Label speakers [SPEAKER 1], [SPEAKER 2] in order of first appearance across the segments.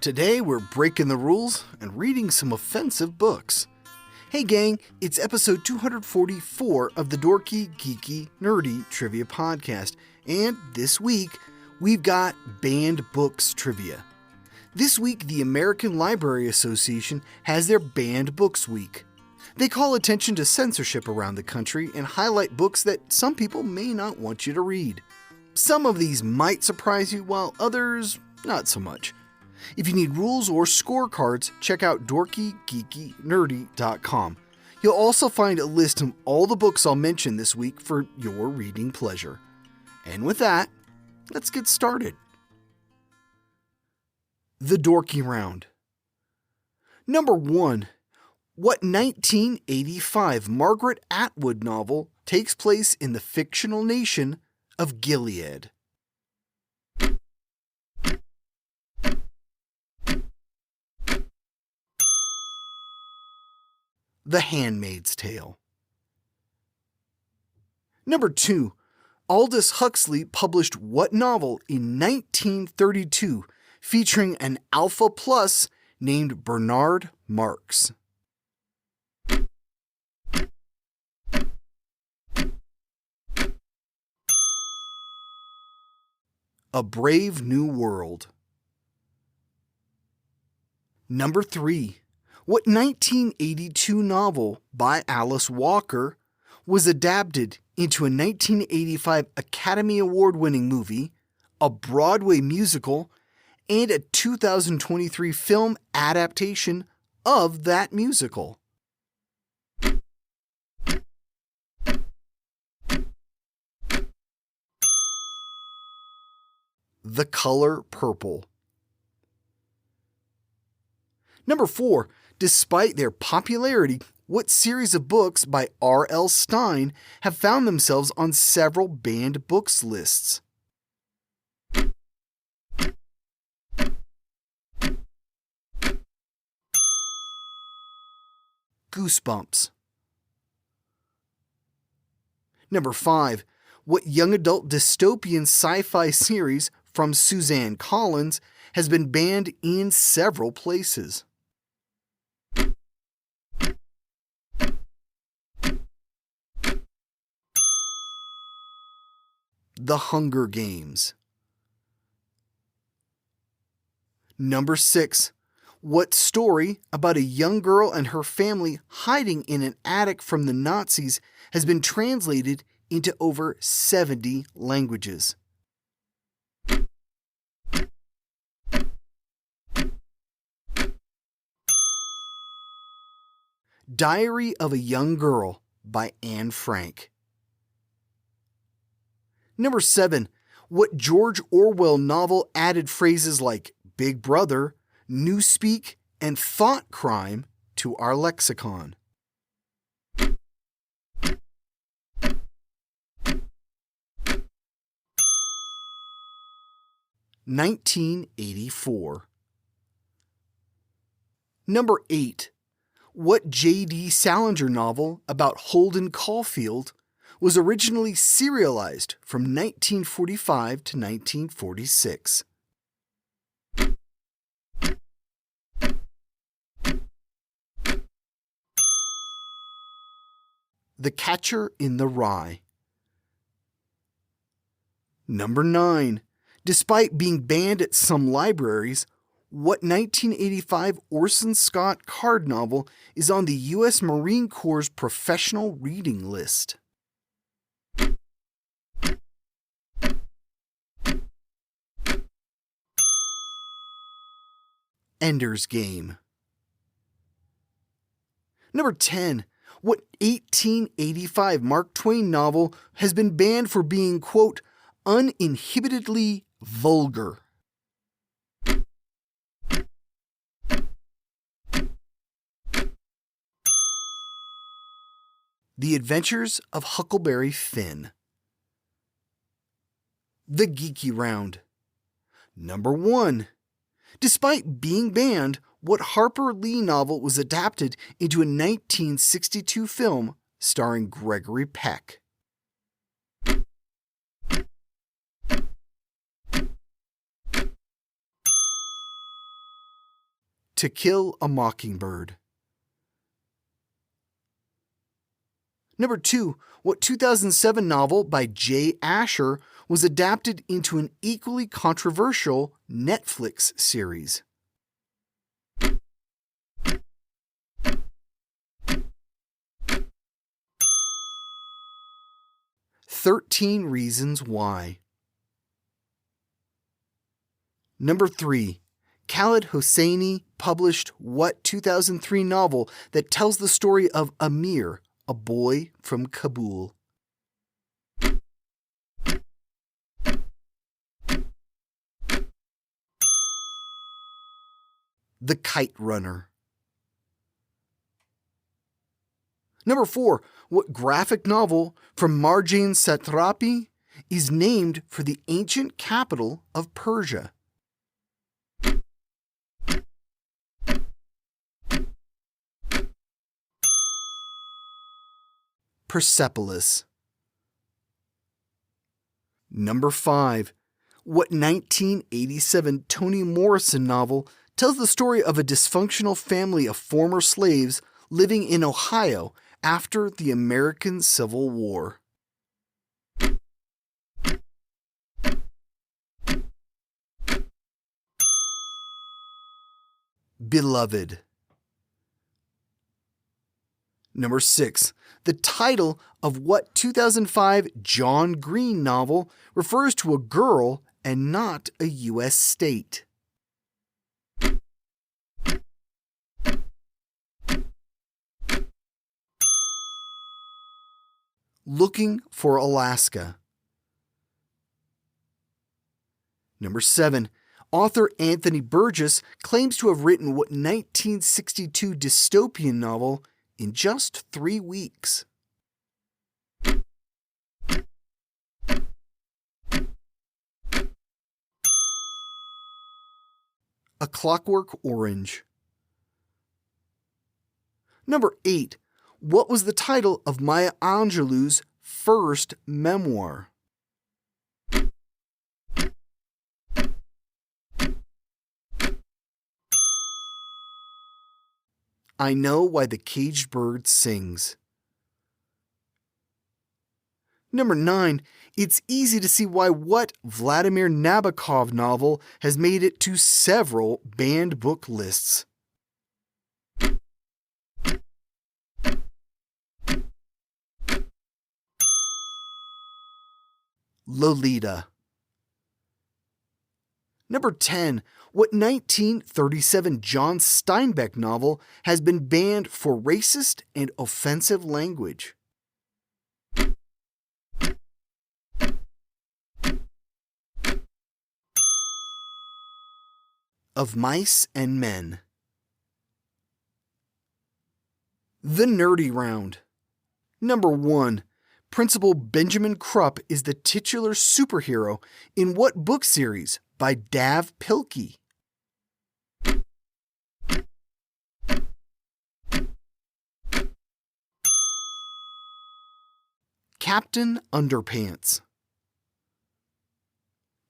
[SPEAKER 1] Today we're breaking the rules and reading some offensive books. Hey gang, it's episode 244 of the Dorky, Geeky, Nerdy Trivia Podcast, and this week we've got banned books trivia. This week the American Library Association has their Banned Books Week. They call attention to censorship around the country and highlight books that some people may not want you to read. Some of these might surprise you, while others not so much. If you need rules or scorecards, check out dorkygeekynerdy.com. You'll also find a list of all the books I'll mention this week for your reading pleasure. And with that, let's get started. The Dorky Round. Number 1. What 1985 Margaret Atwood novel takes place in the fictional nation of Gilead? The Handmaid's Tale. Number 2. Aldous Huxley published what novel in 1932 featuring an Alpha Plus named Bernard Marx? A Brave New World. Number 3. What 1982 novel by Alice Walker was adapted into a 1985 Academy Award-winning movie, a Broadway musical, and a 2023 film adaptation of that musical? The Color Purple. Number 4. Despite their popularity, what series of books by R.L. Stine have found themselves on several banned books lists? Goosebumps. Number 5. What young adult dystopian sci-fi series from Suzanne Collins has been banned in several places? The Hunger Games. Number 6. What story about a young girl and her family hiding in an attic from the Nazis has been translated into over 70 languages? Diary of a Young Girl by Anne Frank. Number 7. What George Orwell novel added phrases like Big Brother, Newspeak, and thought crime to our lexicon? 1984. Number 8. What J.D. Salinger novel about Holden Caulfield was originally serialized from 1945 to 1946? The Catcher in the Rye. Number 9. Despite being banned at some libraries, what 1985 Orson Scott Card novel is on the U.S. Marine Corps' professional reading list? Ender's Game. Number 10. What 1885 Mark Twain novel has been banned for being, quote, uninhibitedly vulgar? The Adventures of Huckleberry Finn. The Geeky Round. Number 1. Despite being banned, what Harper Lee novel was adapted into a 1962 film starring Gregory Peck? To Kill a Mockingbird. Number 2, what 2007 novel by Jay Asher was adapted into an equally controversial Netflix series? "13 Reasons Why." Number 3, Khaled Hosseini published what 2003 novel that tells the story of Amir, a boy from Kabul? The Kite Runner. Number 4, what graphic novel from Marjane Satrapi is named for the ancient capital of Persia? Persepolis. Number 5, what 1987 Toni Morrison novel tells the story of a dysfunctional family of former slaves living in Ohio after the American Civil War? Beloved. Number 6, the title of what 2005 John Green novel refers to a girl and not a U.S. state? Looking for Alaska. Number 7, author Anthony Burgess claims to have written what 1962 dystopian novel in just 3 weeks? A Clockwork Orange. Number 8, what was the title of Maya Angelou's first memoir? I Know Why the Caged Bird Sings. Number 9, it's easy to see why what Vladimir Nabokov novel has made it to several banned book lists? Lolita. Number 10, what 1937 John Steinbeck novel has been banned for racist and offensive language? Of Mice and Men. The Nerdy Round. Number 1, Principal Benjamin Krupp is the titular superhero in what book series by Dav Pilkey? Captain Underpants.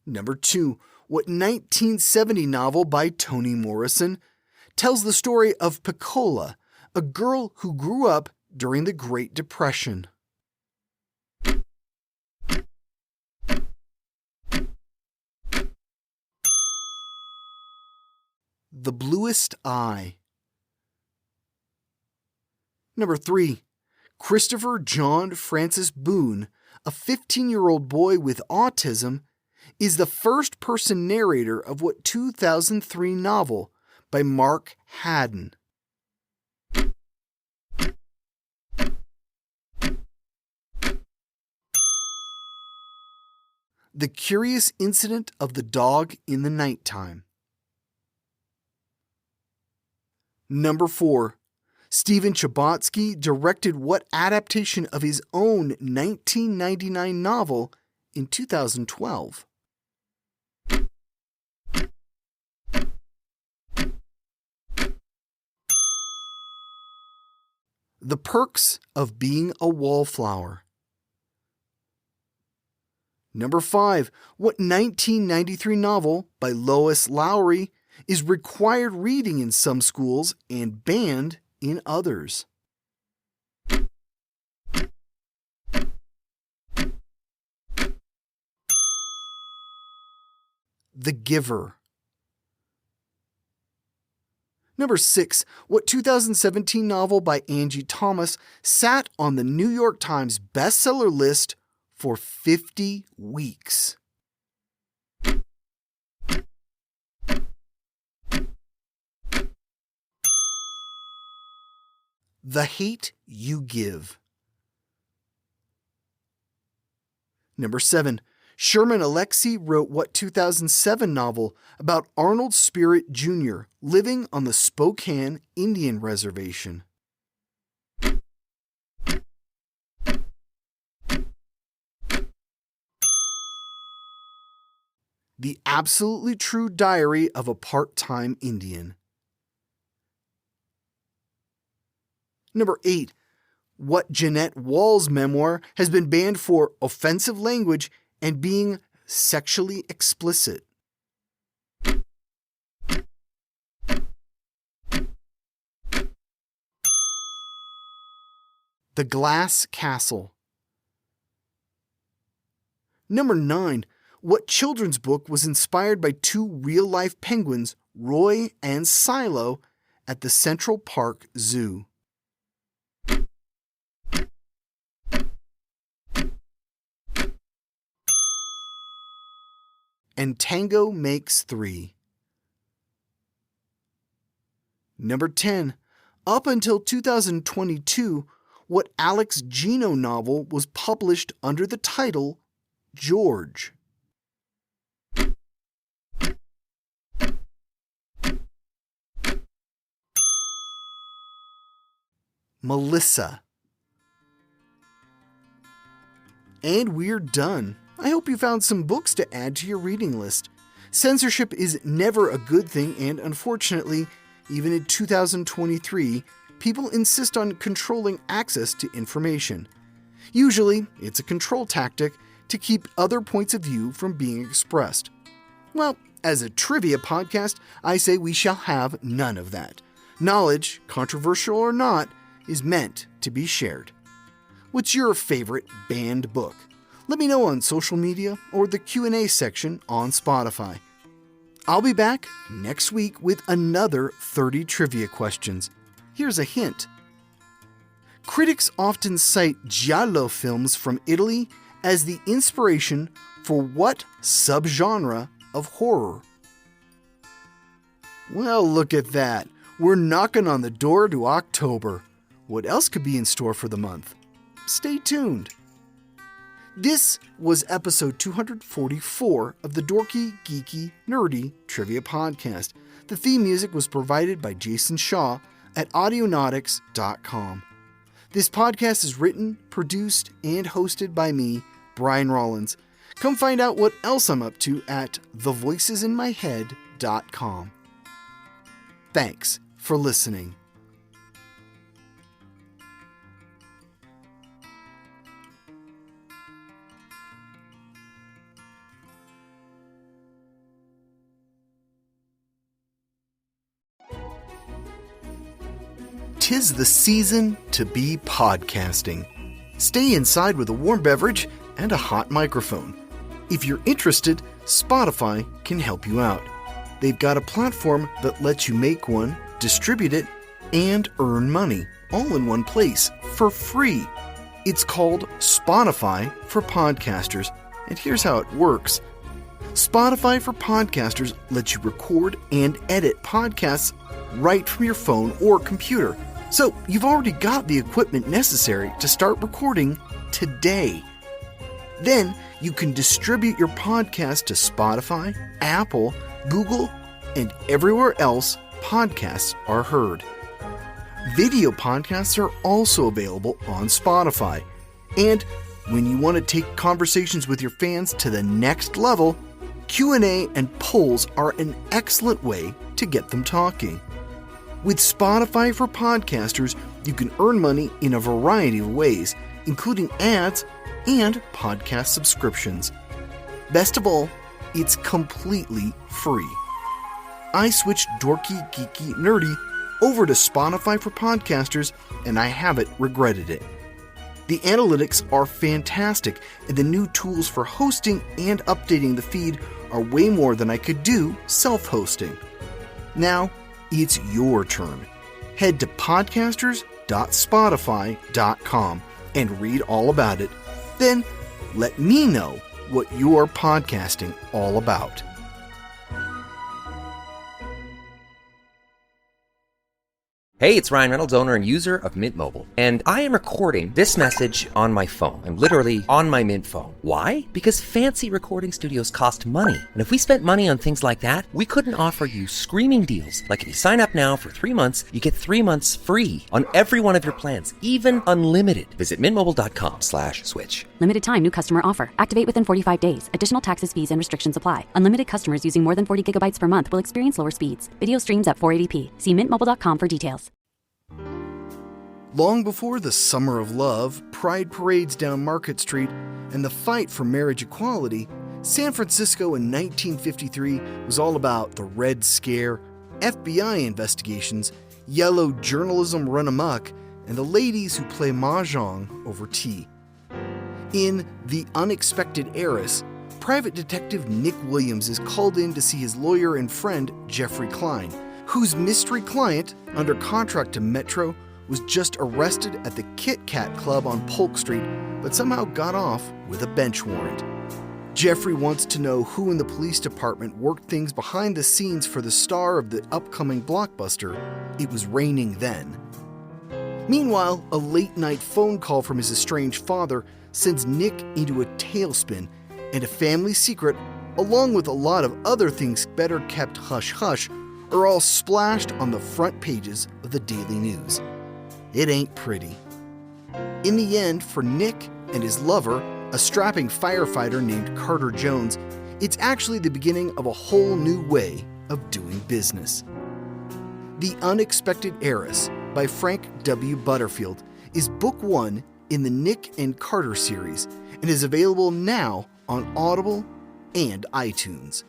[SPEAKER 1] Number 2, what 1970 novel by Toni Morrison tells the story of Piccola, a girl who grew up during the Great Depression? The Bluest Eye. Number 3, Christopher John Francis Boone, a 15-year-old boy with autism, is the first-person narrator of what 2003 novel by Mark Haddon? The Curious Incident of the Dog in the Nighttime. Number 4, Stephen Chbosky directed what adaptation of his own 1999 novel in 2012? The Perks of Being a Wallflower. Number 5, what 1993 novel by Lois Lowry is required reading in some schools and banned in others? The Giver. Number 6. What 2017 novel by Angie Thomas sat on the New York Times bestseller list for 50 weeks? The Hate You Give. Number 7. Sherman Alexie wrote what 2007 novel about Arnold Spirit Jr. living on the Spokane Indian Reservation? The Absolutely True Diary of a Part-Time Indian. Number 8. What Jeanette Wall's memoir has been banned for offensive language and being sexually explicit? The Glass Castle. Number 9. What children's book was inspired by two real-life penguins, Roy and Silo, at the Central Park Zoo? And Tango Makes Three. Number 10. Up until 2022, what Alex Gino novel was published under the title George? Melissa. And we're done. I hope you found some books to add to your reading list. Censorship is never a good thing, and unfortunately, even in 2023, people insist on controlling access to information. Usually, it's a control tactic to keep other points of view from being expressed. Well, as a trivia podcast, I say we shall have none of that. Knowledge, controversial or not, is meant to be shared. What's your favorite banned book? Let me know on social media or the Q&A section on Spotify. I'll be back next week with another 30 trivia questions. Here's a hint. Critics often cite giallo films from Italy as the inspiration for what subgenre of horror? Well, look at that. We're knocking on the door to October. What else could be in store for the month? Stay tuned. This was episode 244 of the Dorky, Geeky, Nerdy Trivia Podcast. The theme music was provided by Jason Shaw at audionautics.com. This podcast is written, produced, and hosted by me, Brian Rollins. Come find out what else I'm up to at thevoicesinmyhead.com. Thanks for listening. Tis the season to be podcasting. Stay inside with a warm beverage and a hot microphone. If you're interested, Spotify can help you out. They've got a platform that lets you make one, distribute it, and earn money, all in one place, for free. It's called Spotify for Podcasters, and here's how it works. Spotify for Podcasters lets you record and edit podcasts right from your phone or computer. So you've already got the equipment necessary to start recording today. Then you can distribute your podcast to Spotify, Apple, Google, and everywhere else podcasts are heard. Video podcasts are also available on Spotify. And when you want to take conversations with your fans to the next level, Q&A and polls are an excellent way to get them talking. With Spotify for Podcasters, you can earn money in a variety of ways, including ads and podcast subscriptions. Best of all, it's completely free. I switched Dorky, Geeky, Nerdy over to Spotify for podcasters, and I haven't regretted it. The analytics are fantastic, and the new tools for hosting and updating the feed are way more than I could do self-hosting. Now, it's your turn. Head to podcasters.spotify.com and read all about it. Then, let me know what you're podcasting all about.
[SPEAKER 2] Hey, it's Ryan Reynolds, owner and user of Mint Mobile. And I am recording this message on my phone. I'm literally on my Mint phone. Why? Because fancy recording studios cost money. And if we spent money on things like that, we couldn't offer you screaming deals. Like if you sign up now for 3 months, you get 3 months free on every one of your plans, even unlimited. Visit mintmobile.com/switch.
[SPEAKER 3] Limited time new customer offer. Activate within 45 days. Additional taxes, fees, and restrictions apply. Unlimited customers using more than 40 gigabytes per month will experience lower speeds. Video streams at 480p. See mintmobile.com for details.
[SPEAKER 1] Long before the Summer of Love, pride parades down Market Street, and the fight for marriage equality, San Francisco in 1953 was all about the Red Scare, FBI investigations, yellow journalism run amok, and the ladies who play mahjong over tea. In The Unexpected Heiress, Private Detective Nick Williams is called in to see his lawyer and friend Jeffrey Klein, whose mystery client, under contract to Metro, was just arrested at the Kit Kat Club on Polk Street, but somehow got off with a bench warrant. Jeffrey wants to know who in the police department worked things behind the scenes for the star of the upcoming blockbuster, It Was Raining Then. Meanwhile, a late-night phone call from his estranged father sends Nick into a tailspin, and a family secret, along with a lot of other things better kept hush-hush, are all splashed on the front pages of the Daily News. It ain't pretty. In the end, for Nick and his lover, a strapping firefighter named Carter Jones, it's actually the beginning of a whole new way of doing business. The Unexpected Heiress by Frank W. Butterfield is book 1 in the Nick and Carter series and is available now on Audible and iTunes.